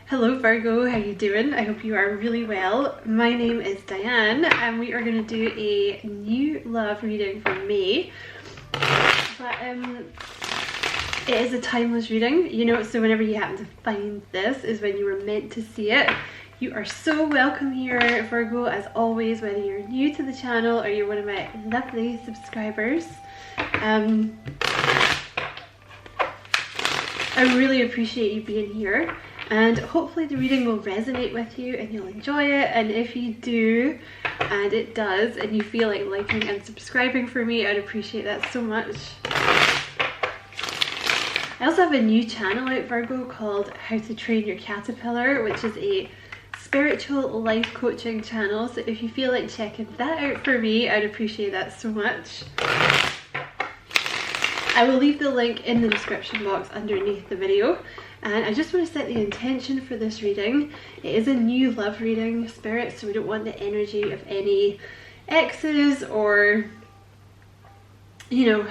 Hello Virgo, how you doing? I hope you are really well. My name is Diane and we are going to do a new love reading for May. But it is a timeless reading, you know, so whenever you happen to find this is when you were meant to see it. You are so welcome here, Virgo, as always, whether you're new to the channel or you're one of my lovely subscribers. I really appreciate you being here. And hopefully the reading will resonate with you and you'll enjoy it. And if you do, and it does, and you feel like liking and subscribing for me, I'd appreciate that so much. I also have a new channel out, Virgo, called How to Train Your Caterpillar, which is a spiritual life coaching channel. So if you feel like checking that out for me, I'd appreciate that so much. I will leave the link in the description box underneath the video. And I just want to set the intention for this reading. It is a new love reading, Spirit, so we don't want the energy of any exes or, you know,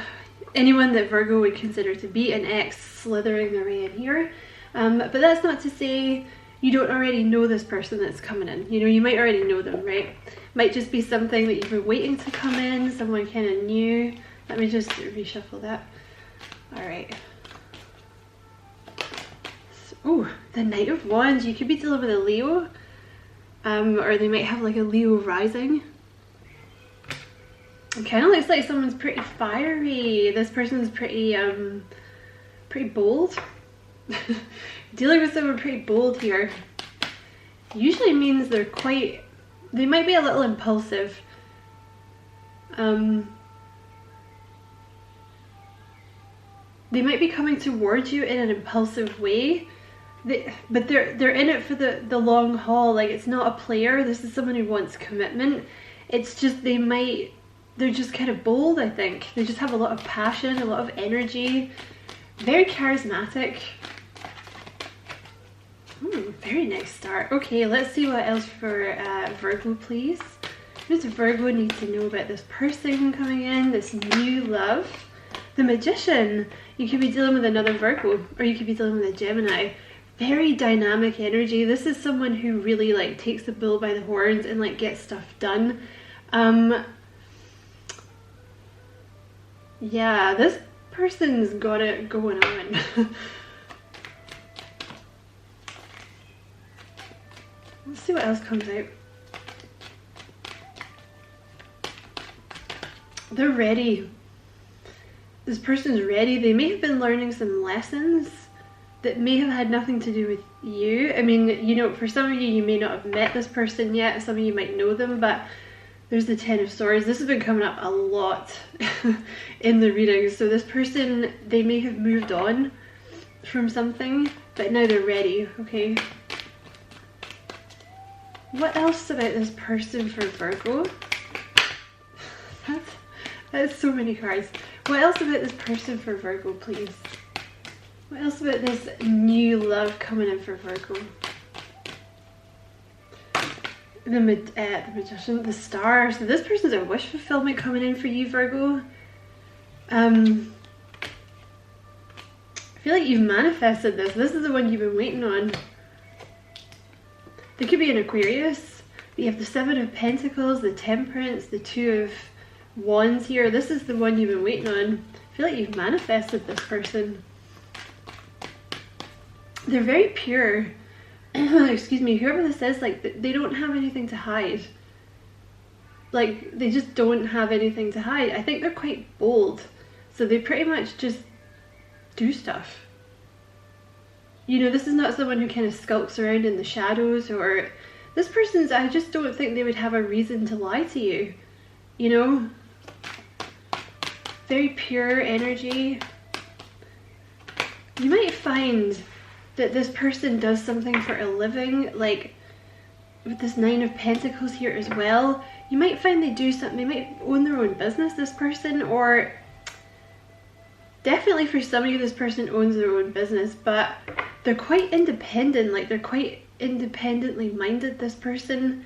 anyone that Virgo would consider to be an ex slithering their way in here. But that's not to say you don't already know this person that's coming in. You know, you might already know them, right? Might just be something that you've been waiting to come in, someone kind of new. Let me just reshuffle that. All right. Oh, the Knight of Wands. You could be dealing with a Leo, or they might have like a Leo rising. It kind of looks like someone's pretty fiery. This person's pretty bold. Dealing with someone pretty bold here usually means they might be a little impulsive. They might be coming towards you in an impulsive way. But they're in it for the long haul. Like, it's not a player. This is someone who wants commitment. It's just they're just kind of bold, I think. They just have a lot of passion, a lot of energy. Very charismatic. Very nice start. Okay, let's see what else for Virgo, please. What does Virgo need to know about this person coming in, this new love? The Magician. You could be dealing with another Virgo, or you could be dealing with a Gemini. Very dynamic energy. This is someone who really like takes the bull by the horns and like gets stuff done. Yeah, this person's got it going on. Let's see what else comes out. They're ready. This person's ready. They may have been learning some lessons that may have had nothing to do with you. I mean, you know, for some of you, you may not have met this person yet. Some of you might know them, but there's the Ten of Swords. This has been coming up a lot in the readings. So this person, they may have moved on from something, but now they're ready, okay? What else about this person for Virgo? That's so many cards. What else about this person for Virgo, please? What else about this new love coming in for Virgo? The Magician, the Star. So this person's a wish fulfillment coming in for you, Virgo. I feel like you've manifested this. This is the one you've been waiting on. There could be an Aquarius. You have the Seven of Pentacles, the Temperance, the Two of Wands here. This is the one you've been waiting on. I feel like you've manifested this person. They're very pure. Excuse me, whoever this is, like, they don't have anything to hide. Like, they just don't have anything to hide. I think they're quite bold. So they pretty much just do stuff. You know, this is not someone who kind of skulks around in the shadows, or this person's, I just don't think they would have a reason to lie to you. You know? Very pure energy. You might find that this person does something for a living, like with this Nine of Pentacles here as well. You might find they do something, they might own their own business, this person, or definitely for some of you this person owns their own business, but they're quite independent, like they're quite independently minded, this person.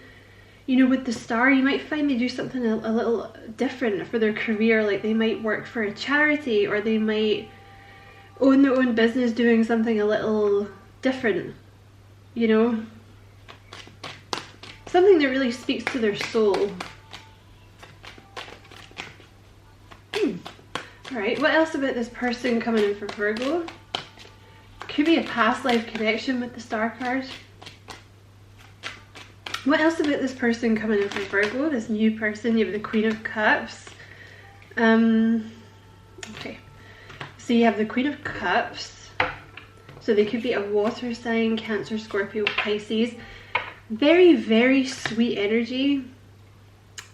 You know, with the Star, you might find they do something a little different for their career, like they might work for a charity, or they might own their own business doing something a little different. you know, something that really speaks to their soul. Alright, what else about this person coming in for Virgo? Could be a past life connection with the Star card. What else about this person coming in for Virgo? This new person, you have the Queen of Cups. Okay, so you have the Queen of Cups. So they could be a water sign, Cancer, Scorpio, Pisces. Very, very sweet energy.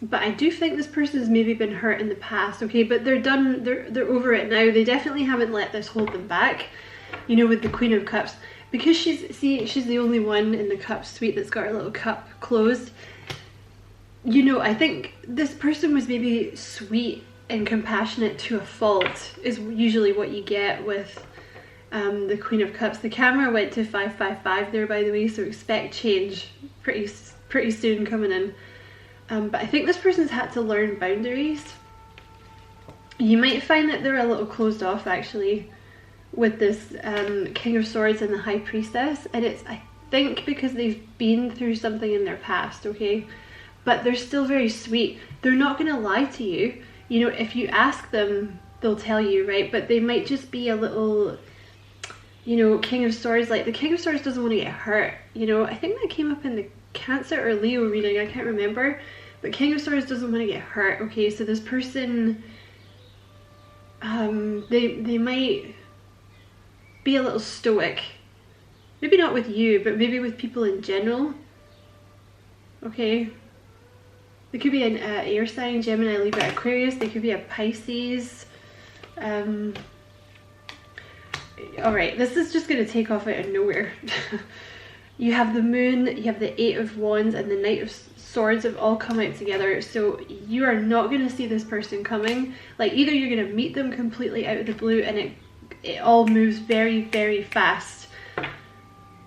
But I do think this person has maybe been hurt in the past, okay? But they're done, they're over it now. They definitely haven't let this hold them back, you know, with the Queen of Cups. Because she's the only one in the cup suite that's got her little cup closed. You know, I think this person was maybe sweet and compassionate to a fault, is usually what you get with the Queen of Cups. The camera went to 555 there, by the way, so expect change pretty soon coming in. But I think this person's had to learn boundaries. You might find that they're a little closed off actually with this King of Swords and the High Priestess, and it's, I think, because they've been through something in their past, okay? But they're still very sweet. They're not going to lie to you. You know, if you ask them, they'll tell you, right? But they might just be a little, you know, King of Swords, like the King of Swords doesn't want to get hurt, you know? I think that came up in the Cancer or Leo reading, I can't remember. But King of Swords doesn't want to get hurt, okay? So this person, they might be a little stoic. Maybe not with you, but maybe with people in general, okay? They could be an air sign, Gemini, Libra, Aquarius. They could be a Pisces. Alright, this is just going to take off out of nowhere. You have the Moon, you have the Eight of Wands, and the Knight of Swords have all come out together. So you are not going to see this person coming. Like, either you're going to meet them completely out of the blue and it all moves very, very fast,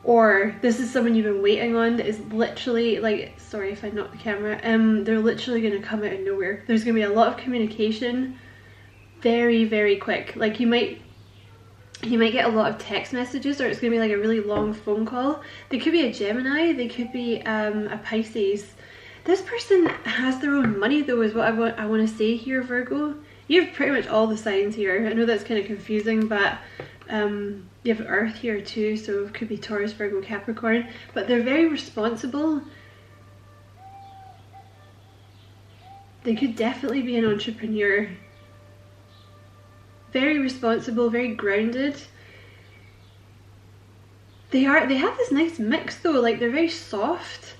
or this is someone you've been waiting on that is literally, like, sorry if I knocked the camera, they're literally going to come out of nowhere. There's going to be a lot of communication very, very quick. Like, you might get a lot of text messages, or it's going to be like a really long phone call. They could be a Gemini, they could be a Pisces. This person has their own money though, is what I want to say here, Virgo. You have pretty much all the signs here. I know that's kind of confusing, but you have Earth here too, so it could be Taurus, Virgo, Capricorn. But they're very responsible. They could definitely be an entrepreneur. Very responsible, very grounded. They have this nice mix though, like they're very soft,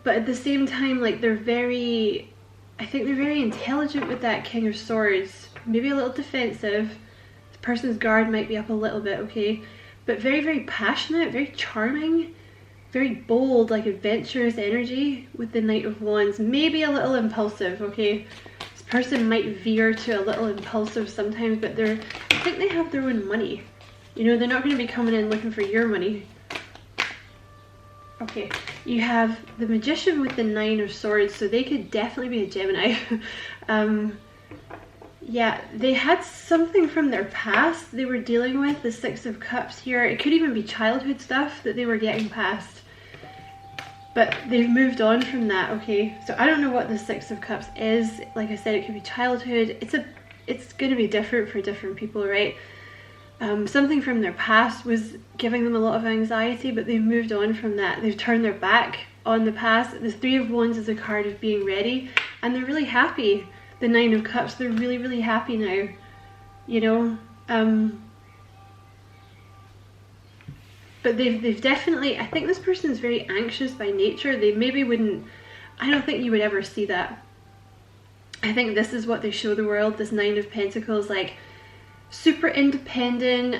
but at the same time, like they're very, I think they're very intelligent with that King of Swords. Maybe a little defensive. The person's guard might be up a little bit, okay? But very, very passionate, very charming, very bold, like adventurous energy with the Knight of Wands. Maybe a little impulsive, okay? This person might veer to a little impulsive sometimes, but I think they have their own money. You know, they're not going to be coming in looking for your money. Okay, you have the Magician with the Nine of Swords, so they could definitely be a Gemini. Yeah, they had something from their past they were dealing with, the Six of Cups here. It could even be childhood stuff that they were getting past. But they've moved on from that, okay? So I don't know what the Six of Cups is. Like I said, it could be childhood. It's going to be different for different people, right? Something from their past was giving them a lot of anxiety, but they've moved on from that. They've turned their back on the past. The Three of Wands is a card of being ready, and they're really happy. The Nine of Cups, they're really, really happy now, you know? But they've definitely, I think this person is very anxious by nature. They maybe wouldn't, I don't think you would ever see that. I think this is what they show the world, this Nine of Pentacles, like super independent.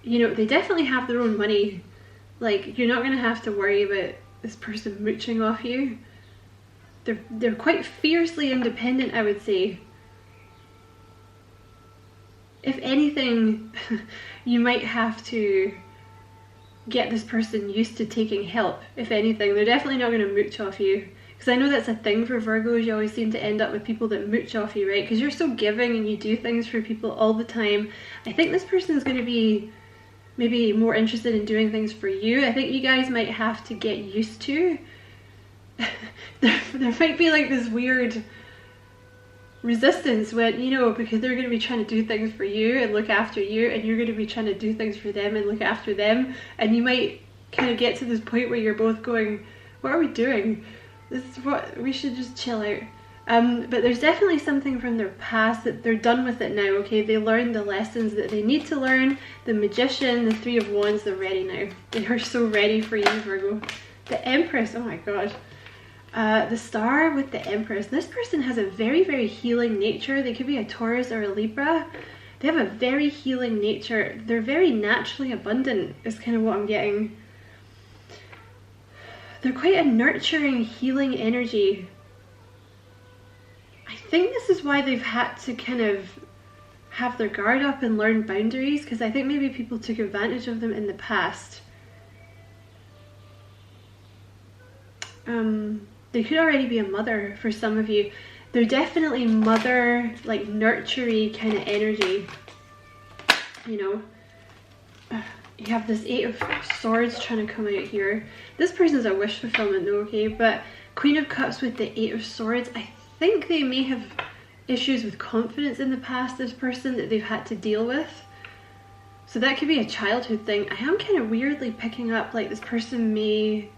You know, they definitely have their own money. Like, you're not going to have to worry about this person mooching off you. They're quite fiercely independent, I would say. If anything, you might have to get this person used to taking help. If anything, they're definitely not going to mooch off you. Because I know that's a thing for Virgos. You always seem to end up with people that mooch off you, right? Because you're so giving and you do things for people all the time. I think this person is going to be maybe more interested in doing things for you. I think you guys might have to get used to there might be like this weird resistance when, you know, because they're going to be trying to do things for you and look after you, and you're going to be trying to do things for them and look after them, and you might kind of get to this point where you're both going, what are we doing? This is what we should just chill out. But there's definitely something from their past that they're done with it now, okay? They learned the lessons that they need to learn. The Magician, the Three of Wands, they're ready now. They are so ready for you, Virgo. The Empress, oh my god. The Star with the Empress. This person has a very, very healing nature. They could be a Taurus or a Libra. They have a very healing nature. They're very naturally abundant, is kind of what I'm getting. They're quite a nurturing, healing energy. I think this is why they've had to kind of have their guard up and learn boundaries, because I think maybe people took advantage of them in the past. They could already be a mother for some of you. They're definitely mother, like nurturing kind of energy. You know, you have this Eight of Swords trying to come out here. This person's a wish fulfillment though, okay? But Queen of Cups with the Eight of Swords, I think they may have issues with confidence in the past, this person, that they've had to deal with. So that could be a childhood thing. I am kind of weirdly picking up like this person may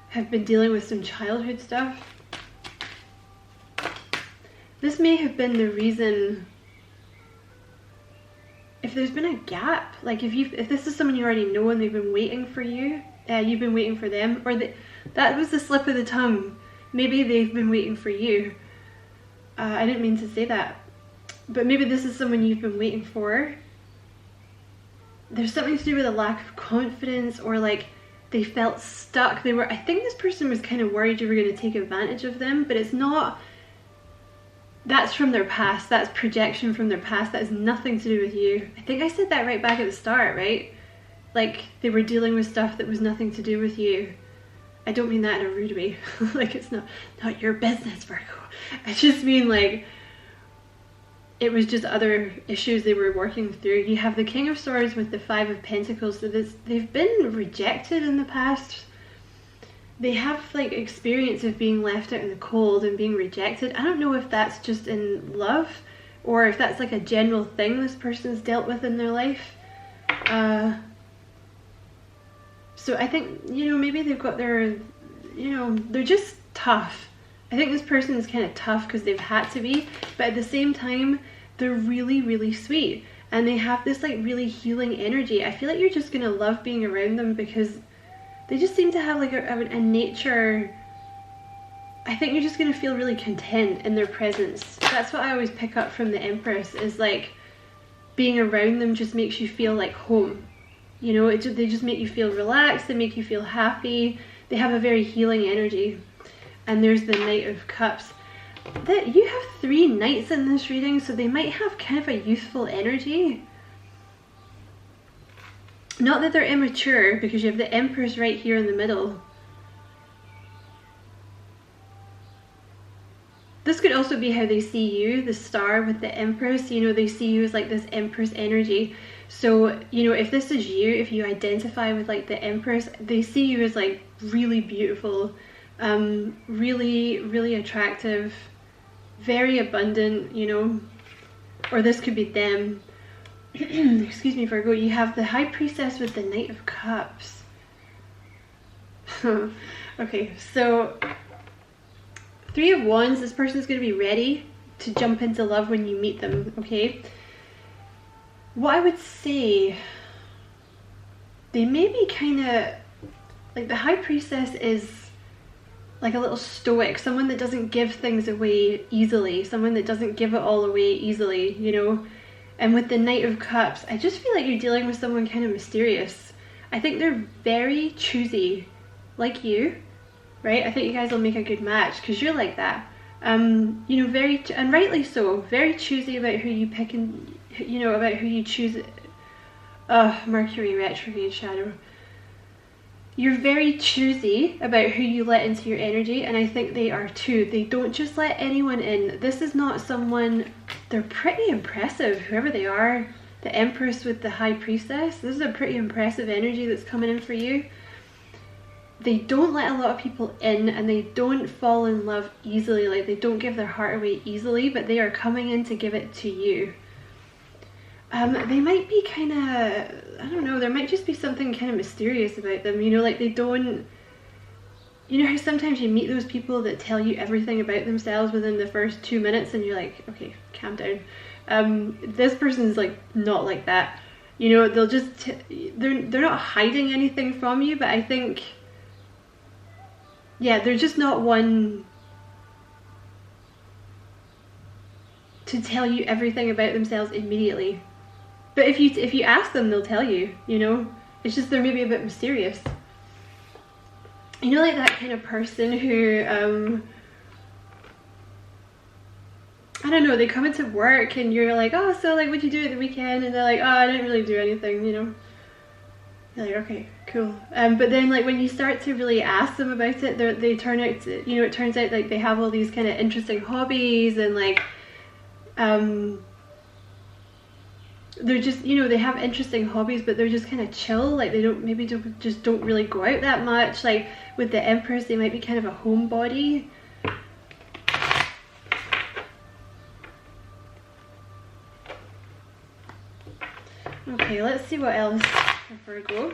have been dealing with some childhood stuff. This may have been the reason, if there's been a gap, like if this is someone you already know and they've been waiting for you, you've been waiting for them, or that was the slip of the tongue. Maybe they've been waiting for you. I didn't mean to say that, but maybe this is someone you've been waiting for. There's something to do with a lack of confidence, or like they felt stuck. I think this person was kind of worried you were going to take advantage of them, but it's not. That's from their past. That's projection from their past. That has nothing to do with you. I think I said that right back at the start, right? Like they were dealing with stuff that was nothing to do with you. I don't mean that in a rude way. Like it's not your business, Virgo. I just mean like it was just other issues they were working through. You have the King of Swords with the Five of Pentacles. So they've been rejected in the past. They have like experience of being left out in the cold and being rejected. I don't know if that's just in love or if that's like a general thing this person's dealt with in their life. So I think, you know, maybe they've got their, you know, they're just tough. I think this person is kind of tough because they've had to be, but at the same time, they're really, really sweet. And they have this like really healing energy. I feel like you're just going to love being around them because they just seem to have like a nature. I think you're just going to feel really content in their presence. That's what I always pick up from the Empress, is like being around them just makes you feel like home. You know, they just make you feel relaxed, they make you feel happy. They have a very healing energy. And there's the Knight of Cups. You have 3 knights in this reading, so they might have kind of a youthful energy. Not that they're immature, because you have the Empress right here in the middle. This could also be how they see you, the Star with the Empress. You know, they see you as like this Empress energy. So, you know, if this is you, if you identify with like the Empress, they see you as like really beautiful, really, really attractive, very abundant, you know, or this could be them. Excuse me, Virgo. You have the High Priestess with the Knight of Cups. Okay, so Three of Wands, this person is going to be ready to jump into love when you meet them, okay? What I would say, they may be kind of, like the High Priestess is like a little stoic, someone that doesn't give things away easily, someone that doesn't give it all away easily, you know? And with the Knight of Cups, I just feel like you're dealing with someone kind of mysterious. I think they're very choosy, like you, right? I think you guys will make a good match because you're like that. You know, and rightly so, very choosy about who you pick and, you know, about who you choose. Mercury retrograde shadow. You're very choosy about who you let into your energy, and I think they are too. They don't just let anyone in. This is not someone, they're pretty impressive, whoever they are. the Empress with the High Priestess. This is a pretty impressive energy that's coming in for you. They don't let a lot of people in, and they don't fall in love easily. Like, they don't give their heart away easily, but they are coming in to give it to you. They might be kind of, I don't know, there might just be something kind of mysterious about them, you know, like they don't, you know how sometimes you meet those people that tell you everything about themselves within the first 2 minutes and you're like, okay, calm down. This person's like not like that, you know, they'll just, they're not hiding anything from you, but I think, yeah, they're just not one to tell you everything about themselves immediately. But if you ask them, they'll tell you, you know? It's just they're maybe a bit mysterious. You know, like that kind of person who, I don't know, they come into work and you're like, oh, so like, what'd you do at the weekend? And they're like, oh, I didn't really do anything, you know? You're like, okay, cool. But then like when you start to really ask them about it, they turn out to, you know, it turns out like they have all these kind of interesting hobbies and like, they're just, you know, they have interesting hobbies, but they're just kind of chill. Like they don't really go out that much. Like with the Empress, they might be kind of a homebody. Okay, let's see what else for Virgo.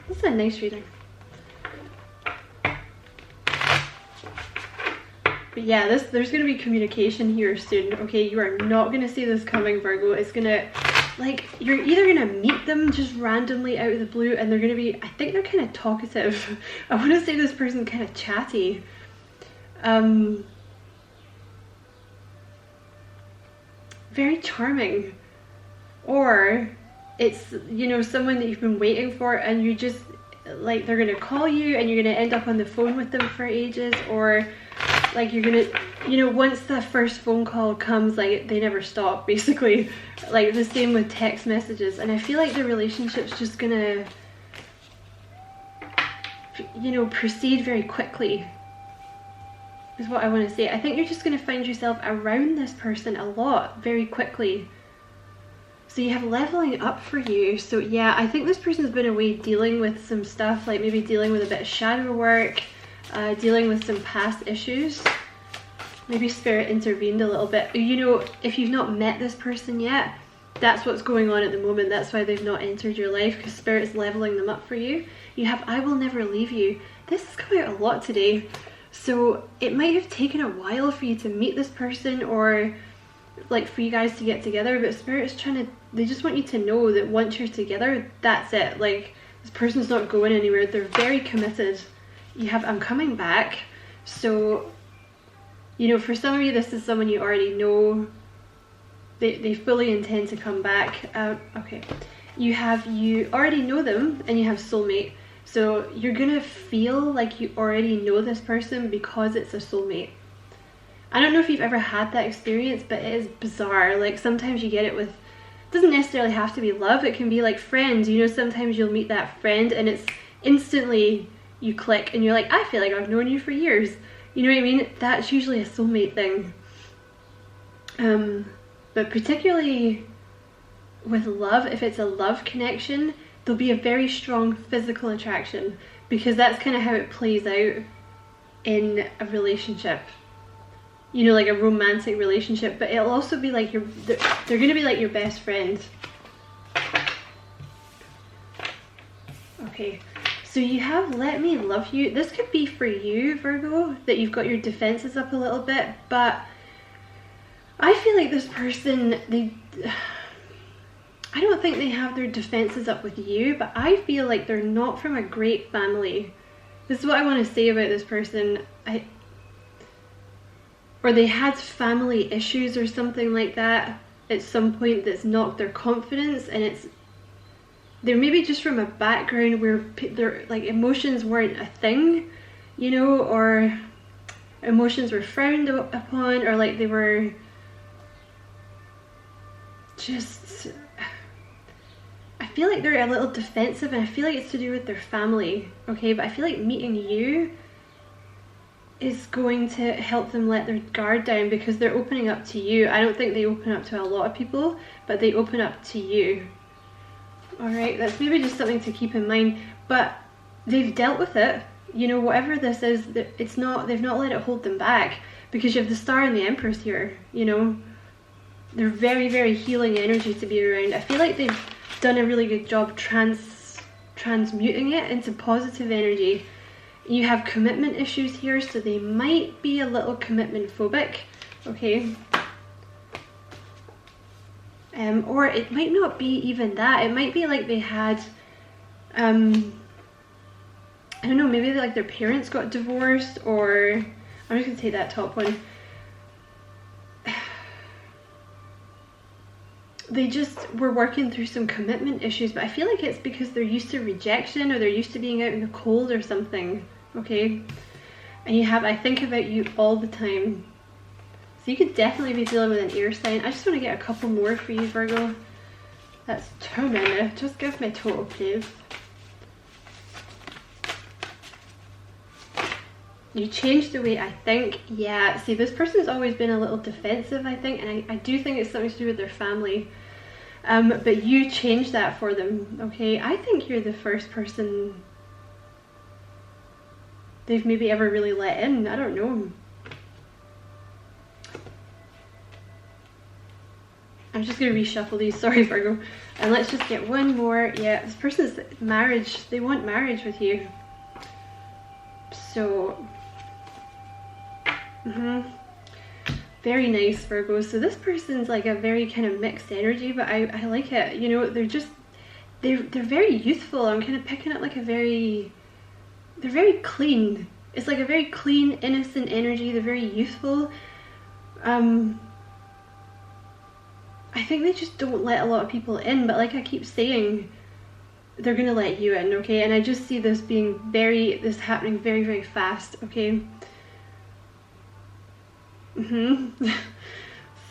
This is a nice reading. But yeah, there's going to be communication here soon, okay? You are not going to see this coming, Virgo. It's going to, like, you're either going to meet them just randomly out of the blue and they're going to be, I think they're kind of talkative. I want to say this person's kind of chatty. Very charming. Or it's, you know, someone that you've been waiting for and you just, like, they're going to call you and you're going to end up on the phone with them for ages, or like you're gonna, you know, once that first phone call comes, like they never stop, basically. Like the same with text messages. And I feel like the relationship's just gonna, you know, proceed very quickly is what I want to say. I think you're just gonna find yourself around this person a lot very quickly. So you have leveling up for you. So yeah, I think this person's been away dealing with some stuff, like maybe dealing with a bit of shadow work, dealing with some past issues. Maybe spirit intervened a little bit. You know, if you've not met this person yet, that's what's going on at the moment. That's why they've not entered your life, because spirit's leveling them up for you. You have I will never leave you. This has come out a lot today. So it might have taken a while for you to meet this person, or like for you guys to get together, but spirit's trying to, they just want you to know that once you're together, that's it. Like this person's not going anywhere. They're very committed. You have I'm coming back. So, you know, for some of you, this is someone you already know. They fully intend to come back. Okay, you already know them, and you have soulmate. So you're gonna feel like you already know this person because it's a soulmate. I don't know if you've ever had that experience, but it is bizarre. Like sometimes you get it with, it doesn't necessarily have to be love. It can be like friends. You know, sometimes you'll meet that friend and it's instantly you click and you're like, I feel like I've known you for years. You know what I mean? That's usually a soulmate thing. But particularly with love, if it's a love connection, there'll be a very strong physical attraction, because that's kind of how it plays out in a relationship. You know, like a romantic relationship, but it'll also be like they're gonna be like your best friend. Okay, so you have let me love you. This could be for you, Virgo, that you've got your defenses up a little bit, but I feel like this person, I don't think they have their defenses up with you, but I feel like they're not from a great family. This is what I want to say about this person. Or they had family issues or something like that at some point that's knocked their confidence, and they're maybe just from a background where their like emotions weren't a thing, you know, or emotions were frowned upon, or like they were just, I feel like they're a little defensive, and I feel like it's to do with their family, okay? But I feel like meeting you, is going to help them let their guard down, because they're opening up to you. I don't think they open up to a lot of people, but they open up to you. Alright, that's maybe just something to keep in mind, but they've dealt with it. You know, whatever this is, they've not let it hold them back, because you have the Star and the Empress here, you know. They're very, very healing energy to be around. I feel like they've done a really good job transmuting it into positive energy. You have commitment issues here, so they might be a little commitment phobic, okay? Or it might not be even that. It might be like they had, I don't know, maybe like their parents got divorced, or I'm just gonna take that top one. They just were working through some commitment issues, but I feel like it's because they're used to rejection, or they're used to being out in the cold or something, okay? And you have, I think about you all the time. So you could definitely be dealing with an air sign. I just want to get a couple more for you, Virgo. That's too many. Just give me total, please. You changed the way I think. Yeah, see, this person's always been a little defensive, I think, and I do think it's something to do with their family. But you changed that for them, okay? I think you're the first person they've maybe ever really let in. I don't know. I'm just going to reshuffle these, sorry Virgo. And let's just get one more. Yeah, this person's marriage, they want marriage with you. So, very nice, Virgo. So this person's like a very kind of mixed energy, but I like it. You know, they're very youthful. I'm kind of picking up like they're very clean. It's like a very clean, innocent energy. They're very youthful. I think they just don't let a lot of people in, but like I keep saying, they're gonna let you in, okay? And I just see this happening very, very fast, okay?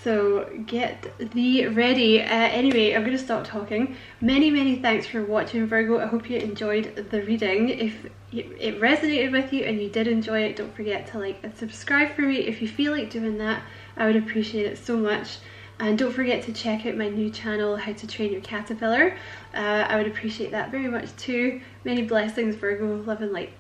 So get thee ready. Anyway, I'm gonna stop talking. Many thanks for watching, Virgo. I hope you enjoyed the reading. If it resonated with you and you did enjoy it, don't forget to like and subscribe for me. If you feel like doing that, I would appreciate it so much. And don't forget to check out my new channel, How to Train Your Caterpillar. I would appreciate that very much too. Many blessings, Virgo. Love and light.